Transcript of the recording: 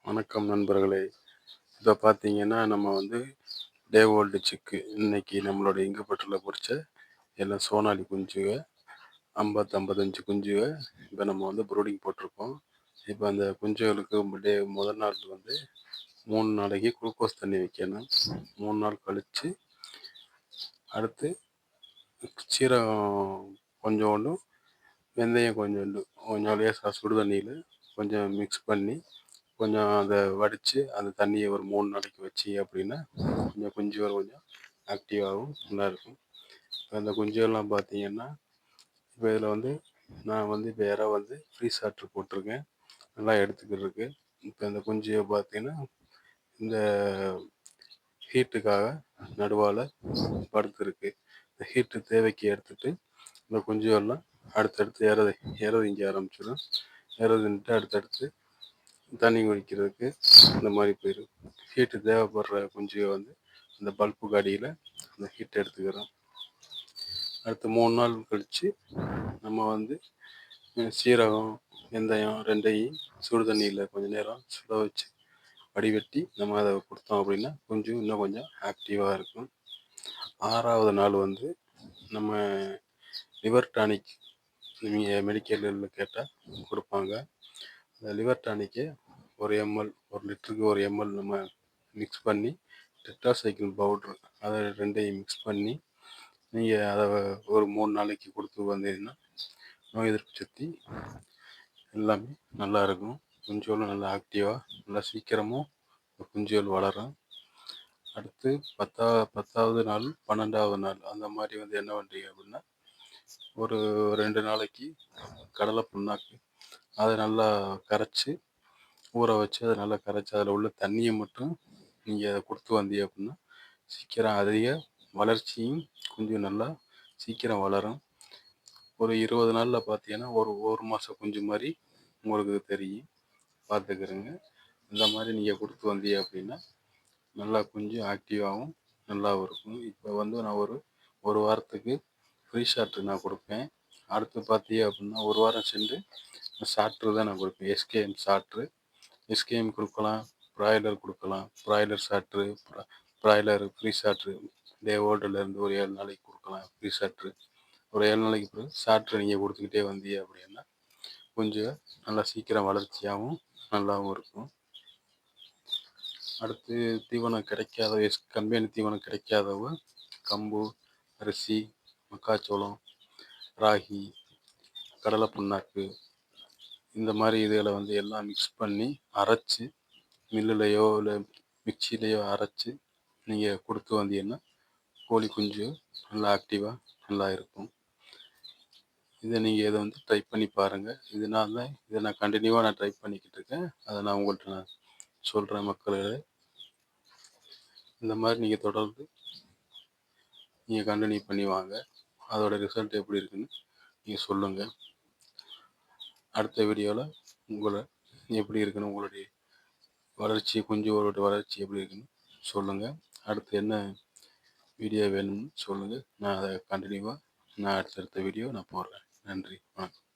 வணக்கம் நண்பர்களே. இப்போ பார்த்தீங்கன்னா நம்ம டே ஓல்டு சிக்கு இன்னைக்கு நம்மளோட இங்குபெட்டரில் பொரிச்ச எல்லாம் சோனாலி குஞ்சுக 55 குஞ்சுக இப்போ நம்ம ப்ரூடிங் போட்டிருக்கோம். இப்போ அந்த குஞ்சுகளுக்கு முதல் நாள் 3 நாளைக்கு குளுக்கோஸ் தண்ணி வைக்கணும். 3 நாள் கழித்து அடுத்து சீரகம் கொஞ்சோண்டு, வெந்தயம் கொஞ்சம் லேசாக சுடு தண்ணியில் கொஞ்சம் மிக்ஸ் பண்ணி கொஞ்சம் அதை வடித்து அந்த தண்ணியை ஒரு 3 நாளைக்கு வச்சு அப்படின்னா கொஞ்சம் குஞ்சுகள் கொஞ்சம் ஆக்டிவாகவும் நல்லாயிருக்கும். இப்போ அந்த குஞ்சுகள்லாம் பார்த்தீங்கன்னா இப்போ இதில் நான் இப்போ இறை ஃப்ரீ சாட்ரு போட்டிருக்கேன், நல்லா எடுத்துக்கிட்டு இருக்கு. இப்போ இந்த குஞ்சுயை பார்த்தீங்கன்னா இந்த ஹீட்டுக்காக நடுவால் படுத்துருக்கு. இந்த ஹீட்டு தேவைக்கு எடுத்துகிட்டு இந்த குஞ்சுகள்லாம் அடுத்தடுத்து இறை திங்க ஆரம்பிச்சிடும். இறை தின்ட்டு அடுத்தடுத்து தண்ணி குடிக்கிறதுக்கு இந்த மாதிரி போயிடும். ஹீட்டு தேவைப்படுற குஞ்சுக அந்த பல்புக்கு அடியில் அந்த ஹீட் எடுத்துக்கிறோம். அடுத்து 3 நாள் கழித்து நம்ம சீரகம் வெந்தயம் ரெண்டையும் சுடு தண்ணியில் கொஞ்சம் நேரம் சுட வச்சு வடிகட்டி நம்ம அதை கொடுத்தோம் அப்படின்னா குஞ்சு இன்னும் கொஞ்சம் ஆக்டிவாக இருக்கும். 6ஆவது நாள் நம்ம லிவர் டானிக் நீங்கள் மெடிக்கலில் கேட்டால் கொடுப்பாங்க. அந்த லிவர் டானிக்கை 1 ml 1 லிட்டருக்கு 1 ml நம்ம மிக்ஸ் பண்ணி டெட்ராசைக்கிள் பவுட்ரு அதை ரெண்டையும் மிக்ஸ் பண்ணி நீங்கள் அதை ஒரு 3 நாளைக்கு கொடுத்து வந்தீங்கன்னா நோய் எதிர்ப்பு சக்தி எல்லாமே நல்லாயிருக்கும். குஞ்சுகளும் நல்லா ஆக்டிவாக நல்லா சீக்கிரமும் குஞ்சுகள் வளரும். அடுத்து 10ஆவது நாள் 12ஆவது நாள் அந்த மாதிரி என்ன பண்ணுறீங்க அப்படின்னா ஒரு 2 நாளைக்கு கடலை புண்ணாக்கு அதை நல்லா கரைச்சி ஊற வச்சு அதை நல்லா கரைச்சி அதில் உள்ள தண்ணியை மட்டும் நீங்கள் கொடுத்து வந்தீங்க அப்படின்னா சீக்கிரம் அதிக வளர்ச்சியும் குஞ்சு நல்லா சீக்கிரம் வளரும். ஒரு 20 நாளில் பார்த்தீங்கன்னா ஒரு மாத குஞ்சு மாதிரி உங்களுக்கு தெரியும், பார்த்துக்கிறங்க. இந்த மாதிரி நீங்கள் கொடுத்து வந்தீங்க அப்படின்னா நல்லா குஞ்சு ஆக்டிவாகவும் நல்லாவும் இருக்கும். இப்போ நான் ஒரு வாரத்துக்கு ஃப்ரீ ஷாட்ரு நான் கொடுப்பேன். அடுத்து பார்த்தீங்க அப்படின்னா ஒரு வாரம் சென்று ஷாட்ரு தான் நான் கொடுப்பேன். எஸ்கேஎம் ஷாட்ரு, எஸ்கேஎம் கொடுக்கலாம், ப்ராய்லர் கொடுக்கலாம். ப்ராய்லர் ஷாட்ரு, ப்ராய்லர் ஃப்ரீ ஷாட்ரு டே ஓல்டுலேருந்து ஒரு 7 நாளைக்கு கொடுக்கலாம் ஃப்ரீ ஷாட்ரு. ஒரு 7 நாளைக்கு பிறகு ஷாட்ரு நீங்கள் கொடுத்துக்கிட்டே வந்தீங்க அப்படின்னா கொஞ்சம் நல்லா சீக்கிரம் வளர்ச்சியாகவும் நல்லாவும் இருக்கும். அடுத்து தீவனம் கிடைக்காத கம்பெனி தீவனம் கிடைக்காதவங்க கம்பு, அரிசி, மக்காச்சோளம், ராகி, கடலை புண்ணாக்கு இந்த மாதிரி இதில் எல்லாம் மிக்ஸ் பண்ணி அரைச்சி மில்லுலையோ இல்லை மிக்சிலையோ அரைச்சி நீங்கள் கொடுத்து வந்தீங்கன்னா கோழி குஞ்சு நல்லா ஆக்டிவாக நல்லா இருக்கும். இதை நீங்கள் இதை ட்ரை பண்ணி பாருங்கள். இதை நான் கண்டினியூவாக நான் ட்ரை பண்ணிக்கிட்டு இருக்கேன். அதை நான் உங்கள்கிட்ட நான் சொல்கிறேன் மக்களே. இந்த மாதிரி நீங்கள் தொடர்ந்து நீங்கள் கண்டினியூ பண்ணி வாங்க. அதோட ரிசல்ட் எப்படி இருக்குன்னு நீங்கள் சொல்லுங்கள். அடுத்த வீடியோவில் உங்களை எப்படி இருக்குன்னு உங்களுடைய வளர்ச்சி குஞ்சுகளோட வளர்ச்சி எப்படி இருக்குன்னு சொல்லுங்கள். அடுத்து என்ன வீடியோ வேணும்னு சொல்லுங்கள். நான் அதை கண்டினியூவாக அடுத்தடுத்த வீடியோ நான் போடுறேன். நன்றி, வணக்கம்.